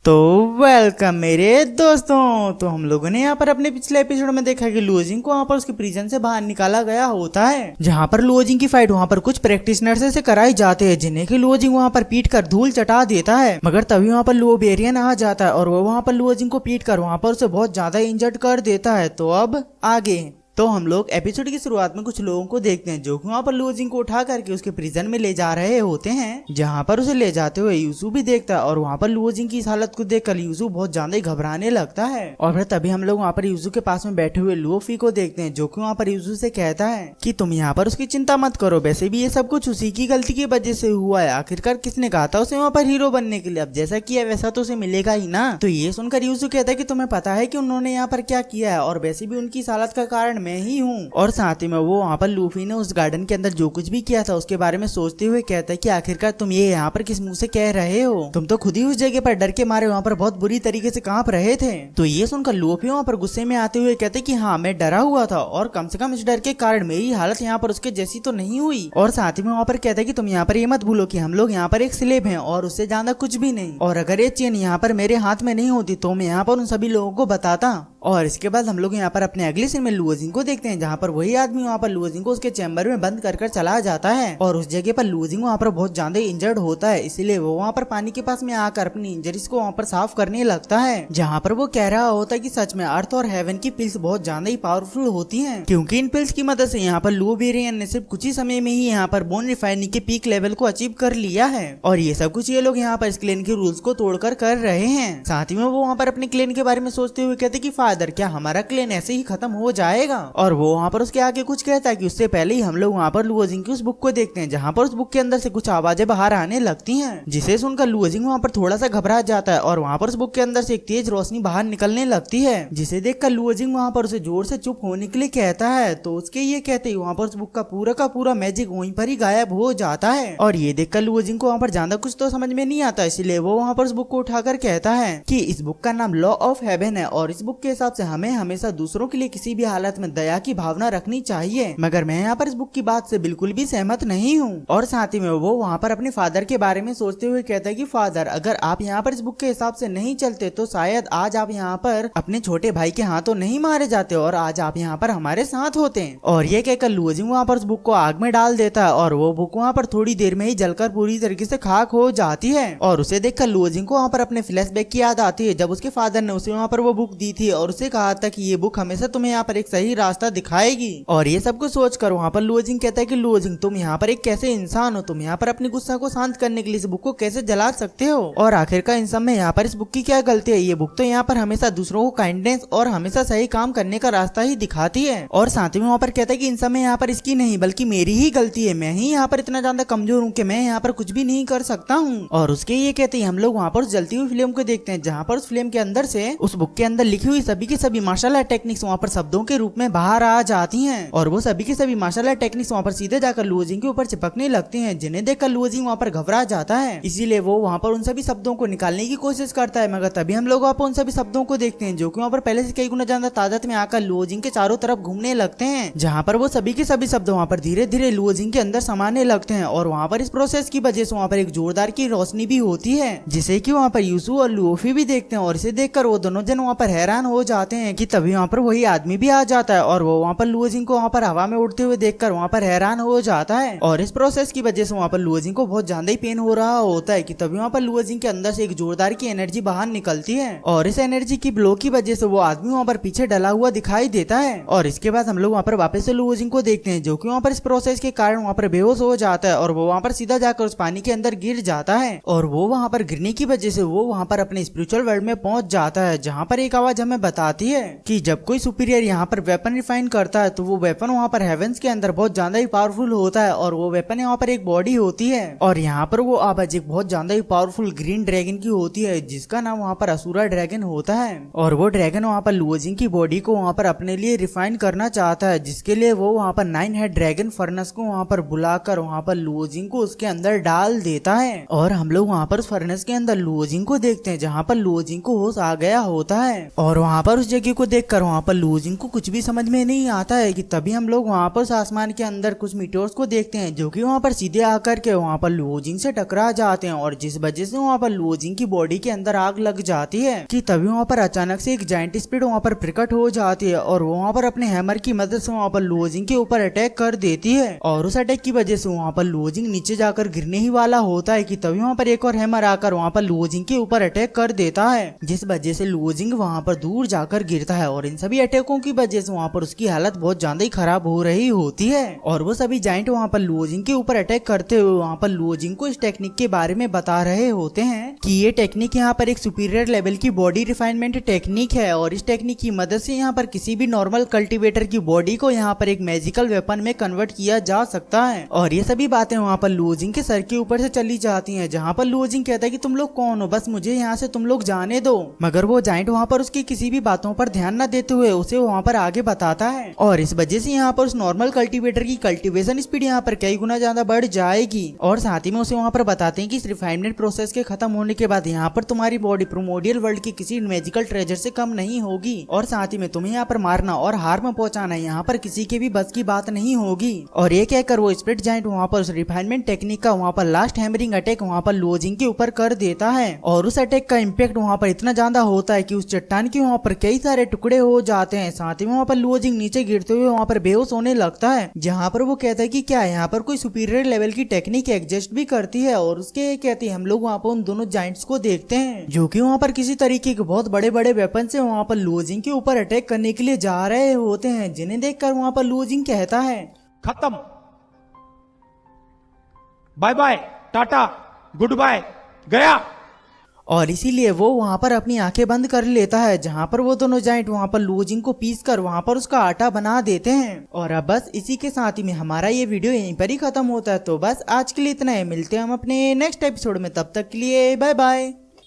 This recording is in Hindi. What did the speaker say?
तो वेलकम मेरे दोस्तों। तो हम लोगों ने यहाँ पर अपने पिछले एपिसोड में देखा कि लुओजिंग को वहाँ पर उसके प्रिजन से बाहर निकाला गया होता है, जहाँ पर लुओजिंग की फाइट वहाँ पर कुछ प्रैक्टिशनर से कराई जाते हैं, जिन्हें की लुओजिंग वहाँ पर पीट कर धूल चटा देता है। मगर तभी वहाँ पर लुओबेरियन आ जाता है और वो वहाँ पर लुओजिंग को पीट कर वहाँ पर उसे बहुत ज्यादा इंजर्ड कर देता है। तो अब आगे तो हम लोग एपिसोड की शुरुआत में कुछ लोगों को देखते हैं जो कि वहाँ पर लुओजिंग को उठा करके उसके प्रिजन में ले जा रहे होते हैं, जहाँ पर उसे ले जाते हुए यूसु भी देखता है और वहाँ पर लुओजिंग की इस हालत को देखकर यूसु बहुत ज्यादा घबराने लगता है। और फिर तभी हम लोग वहाँ पर यूसु के पास में बैठे हुए लुओफी को देखते हैं जो कि वहाँ पर यूसु से कहता है कि तुम यहाँ पर उसकी चिंता मत करो, वैसे भी ये सब कुछ उसी की गलती की वजह से हुआ है। आखिरकार किसने कहा था उसे वहाँ पर हीरो बनने के लिए, अब जैसा किया वैसा तो उसे मिलेगा ही ना। तो ये सुनकर यूसु कहता है कि तुम्हें पता है कि उन्होंने यहाँ पर क्या किया है और वैसे भी उनकी इस हालत का कारण मैं ही हूँ। और साथ ही में वो वहाँ पर लूफी ने उस गार्डन के अंदर जो कुछ भी किया था उसके बारे में सोचते हुए कहता है कि आखिरकार तुम ये यहाँ पर किस मुंह से कह रहे हो, तुम तो खुद ही उस जगह पर डर के मारे वहाँ पर बहुत बुरी तरीके से कांप रहे थे। तो ये सुनकर लूफी वहाँ पर गुस्से में आते हुए कहते कि हाँ मैं डरा हुआ था और कम से कम इस डर के कारण मेरी हालत यहाँ पर उसके जैसी तो नहीं हुई। और साथ ही में वहाँ पर कहता है कि तुम यहाँ पर ये मत भूलो कि हम लोग यहाँ पर एक स्लेब हैं और उससे ज्यादा कुछ भी नहीं, और अगर ये चेन यहाँ पर मेरे हाथ में नहीं होती तो मैं यहाँ पर उन सभी लोगों को बताता। और इसके बाद हम लोग यहाँ पर अपने अगले सीन में लुओजिंग को देखते हैं, जहाँ पर वही आदमी वहाँ पर लुओजिंग को उसके चैम्बर में बंद कर चला जाता है और उस जगह पर लुओजिंग वहाँ पर बहुत ज्यादा इंजर्ड होता है, इसीलिए वो वहाँ पर पानी के पास में आकर अपनी इंजरीज को वहाँ पर साफ करने लगता है, जहाँ पर वो कह रहा होता है कि सच में अर्थ और हेवन की पिल्स बहुत ज्यादा ही पावरफुल होती है, क्योंकि इन पिल्स की मदद से यहाँ पर लुओबेरियन ने सिर्फ कुछ ही समय में ही यहाँ पर बोन रिफाइनिंग के पीक लेवल को अचीव कर लिया है। और ये सब कुछ ये लोग यहाँ पर इस क्लेन के रूल्स को तोड़कर कर रहे हैं। साथ ही में वो वहाँ पर अपने क्लेन के बारे में सोचते हुए कहते कि फादर क्या हमारा क्लेन ऐसे ही खत्म हो जाएगा। और वो वहाँ पर उसके आगे कुछ कहता है कि उससे पहले ही हम लोग वहाँ पर लुओजिंग की उस बुक को देखते हैं, जहाँ पर उस बुक के अंदर से कुछ आवाजें बाहर आने लगती हैं, जिसे सुनकर लुओजिंग वहाँ पर थोड़ा सा घबरा जाता है और वहाँ पर उस बुक के अंदर से एक तेज रोशनी बाहर निकलने लगती है, जिसे देखकर लुओजिंग वहाँ पर उसे जोर से चुप होने के लिए कहता है। तो उसके ये कहते ही वहाँ पर उस बुक का पूरा मैजिक वहीं पर ही गायब हो जाता है। और ये देखकर लुओजिंग को वहाँ पर ज्यादा कुछ तो समझ में नहीं आता, इसलिए वो वहाँ पर उस बुक को उठाकर कहता है कि इस बुक का नाम लॉ ऑफ हेवन है और इस बुक के हिसाब से हमें हमेशा दूसरों के लिए किसी भी हालत में दया की भावना रखनी चाहिए, मगर मैं यहाँ पर इस बुक की बात से बिल्कुल भी सहमत नहीं हूँ। और साथ ही में वो वहाँ पर अपने फादर के बारे में सोचते हुए कहता है कि फादर अगर आप यहाँ पर इस बुक के हिसाब से नहीं चलते तो शायद आज आप यहाँ पर अपने छोटे भाई के हाथों नहीं मारे जाते और आज आप यहाँ पर हमारे साथ होते। और ये कहकर लुओजिंग वहाँ पर उस बुक को आग में डाल देता है और वो बुक वहाँ पर थोड़ी देर में ही जलकर पूरी तरीके से खाक हो जाती है। और उसे देखकर लुओजिंग को वहाँ पर अपने फ्लैशबैक की याद आती है, जब उसके फादर ने उसे वहाँ पर वो बुक दी थी और उसे कहा था कि ये बुक हमेशा तुम्हें यहाँ पर एक सही रास्ता दिखाएगी। और ये सब कुछ सोचकर वहाँ पर लुओजिंग कहता है कि लुओजिंग तुम यहाँ पर एक कैसे इंसान हो, तुम यहाँ पर अपने गुस्सा को शांत करने के लिए इस बुक को कैसे जला सकते हो, और आखिरकार इन सब में यहाँ पर इस बुक की क्या गलती है, ये बुक तो यहाँ पर हमेशा दूसरों को काइंडनेस और हमेशा सही काम करने का रास्ता ही दिखाती है। और साथ ही में वहाँ पर कहता है कि इन सब में यहाँ पर इसकी नहीं बल्कि मेरी ही गलती है, मैं ही यहाँ पर इतना ज्यादा कमजोर हूँ कि मैं यहाँ पर कुछ भी नहीं कर सकता हूँ। और उसके ये कहते ही हम लोग वहाँ पर जलती हुई फिल्म को देखते हैं, जहाँ पर उस फिल्म के अंदर से उस बुक के अंदर लिखी हुई सभी की सभी मार्शल आर्ट टेक्निक्स वहाँ पर शब्दों के रूप में बाहर आ जाती हैं और वो सभी की सभी मार्शल आर्ट टेक्निक्स वहाँ पर सीधे जाकर लुओजिंग के ऊपर चिपकने लगती हैं, जिन्हें देखकर लुओजिंग वहाँ पर घबरा जाता है, इसीलिए वो वहाँ पर उन सभी शब्दों को निकालने की कोशिश करता है। मगर तभी हम लोग वहाँ पर उन सभी शब्दों को देखते हैं जो कि वहाँ पर पहले से कई गुना ज्यादा तादाद में आकर लुओजिंग के चारों तरफ घूमने लगते हैं, जहाँ पर वो सभी के सभी शब्द वहाँ पर धीरे धीरे लुओजिंग के अंदर समाने लगते हैं। और वहाँ पर इस प्रोसेस की वजह से वहाँ पर एक जोरदार की रोशनी भी होती है, जिसे कि वहाँ पर यूसु और लुओफी भी देखते हैं। और इसे देखकर वो दोनों जन वहाँ पर हैरान हो जाते हैं कि तभी वहाँ पर वही आदमी भी आ जाता है और वो वहाँ पर लुओजिंग को वहाँ पर हवा में उड़ते हुए देखकर वहाँ पर हैरान हो जाता है। और इस प्रोसेस की वजह से वहाँ पर लुओजिंग को बहुत ज्यादा ही पेन हो रहा होता है कि तभी वहाँ पर लुओजिंग के अंदर से एक जोरदार की एनर्जी बाहर निकलती है और इस एनर्जी की ब्लो की वजह से वो आदमी वहाँ पर पीछे डला हुआ दिखाई देता है। और इसके बाद हम लोग वहाँ पर वापस से लुओजिंग को देखते हैं जो कि वहाँ पर इस प्रोसेस के कारण वहाँ पर बेहोश हो जाता है और वो वहाँ पर सीधा जाकर उस पानी के अंदर गिर जाता है। और वो वहाँ पर गिरने की वजह से वो वहाँ पर अपने स्पिरिचुअल वर्ल्ड में पहुंच जाता है, जहाँ पर एक आवाज हमें बताती है कि जब कोई सुपीरियर यहाँ पर वेपन रिफाइन करता है तो वो वेपन वहाँ पर हेवेंस के अंदर बहुत ज्यादा ही पावरफुल होता है और वो वेपन यहाँ पर एक बॉडी होती है और यहाँ पर वो आवाज एक बहुत ज्यादा ही पावरफुल ग्रीन ड्रैगन की होती है, जिसका नाम वहाँ पर असुरा ड्रैगन होता है। और वो ड्रैगन वहाँ पर लुओजिंग की बॉडी को वहाँ पर अपने लिए रिफाइन करना चाहता है, जिसके लिए वो वहाँ पर 9 हेड ड्रैगन फर्नेस को वहाँ पर बुलाकर वहाँ पर लुओजिंग को उसके अंदर डाल देता है। और हम लोग वहाँ पर उस फर्नेस के अंदर लुओजिंग को देखते हैं, जहाँ पर लुओजिंग को होश आ गया होता है और वहाँ पर उस जगह को देखकर वहाँ पर लुजिंग को कुछ भी समझ में नहीं आता है कि तभी हम लोग वहाँ पर उस आसमान के अंदर कुछ मीटोर्स को देखते हैं जो कि वहाँ पर सीधे आकर के वहाँ पर लुजिंग से टकरा जाते हैं और जिस वजह से वहाँ पर लुजिंग की बॉडी के अंदर आग लग जाती है कि तभी वहाँ पर अचानक से एक जायंट स्पीड वहाँ पर प्रकट हो जाती है और वो वहाँ पर अपने हैमर की मदद से वहाँ पर लुजिंग के ऊपर अटैक कर देती है और उस अटैक की वजह से वहाँ पर लुजिंग नीचे जाकर गिरने ही वाला होता है कि तभी वहाँ पर एक और हैमर आकर वहाँ पर लुजिंग के ऊपर अटैक कर देता है जिस वजह से लुजिंग वहाँ पर दूर जाकर गिरता है और इन सभी अटैकों की वजह से वहाँ पर उसकी हालत बहुत ज्यादा ही खराब हो रही होती है और वो सभी जायंट वहाँ पर लुजिंग के ऊपर अटैक करते हुए वहाँ पर लुजिंग को इस टेक्निक के बारे में बता रहे होते हैं कि ये टेक्निक यहाँ पर एक सुपीरियर लेवल की बॉडी रिफाइनमेंट टेक्निक है और इस टेक्निक की मदद से यहाँ पर किसी भी नॉर्मल कल्टीवेटर की बॉडी को यहाँ पर एक मैजिकल वेपन में कन्वर्ट किया जा सकता है और ये सभी बातें वहाँ पर लुजिंग के सर के ऊपर से चली जाती हैं जहाँ पर लुजिंग कहता है कि तुम लोग कौन हो, बस मुझे यहाँ से तुम लोग जाने दो। मगर वो जाइंट वहाँ पर उसकी किसी भी बातों पर ध्यान न देते हुए उसे वहाँ पर आगे बताता है और इस वजह से यहाँ पर उस नॉर्मल कल्टीवेटर की कल्टीवेशन स्पीड यहाँ पर कई गुना ज्यादा बढ़ जाएगी और साथ ही में उसे वहाँ पर बताते हैं कि इस रिफाइनमेंट प्रोसेस के खत्म होने के बाद यहाँ पर तुम्हारी बॉडी प्रोमोडियल वर्ल्ड की किसी मैजिकल ट्रेजर से कम नहीं होगी और साथ ही में तुम्हें यहाँ पर मारना और हार्म पहुंचाना यहाँ पर किसी के भी बस की बात नहीं होगी। और ये कहकर वो स्प्लिट जाइंट वहाँ पर उस रिफाइनमेंट टेक्निक का वहाँ पर लास्ट हैमरिंग अटैक वहाँ पर लुजिंग के ऊपर कर देता है और उस अटैक का इम्पैक्ट वहाँ पर इतना ज्यादा होता है कि उस चट्टान के वहाँ पर कई सारे टुकड़े हो जाते हैं। साथ ही वहाँ पर लुजिंग नीचे गिरते हुए वहाँ पर बेहोश होने लगता है जहाँ पर वो कहता है कि क्या यहाँ पर कोई सुपीरियर लेवल की टेक्निक एग्जिस्ट भी करती है और उसके कहती है हम लोग वहाँ पर उन दोनों जाइंट्स को देखते हैं जो कि वहाँ पर किसी तरीके के बहुत बड़े बड़े वेपन से वहाँ पर लुजिंग के ऊपर अटैक करने के लिए जा रहे होते हैं जिन्हें देखकर वहाँ पर लुजिंग कहता है खत्म, bye bye, tata, goodbye, गया। और इसीलिए वो वहाँ पर अपनी आंखें बंद कर लेता है जहाँ पर वो दोनों जाइंट वहाँ पर लुजिंग को पीस कर वहाँ पर उसका आटा बना देते हैं। और अब बस इसी के साथ ही में हमारा ये वीडियो यहीं पर ही खत्म होता है। तो बस आज के लिए इतना ही, मिलते हैं हम अपने नेक्स्ट एपिसोड में, तब तक के लिए बाय बाय।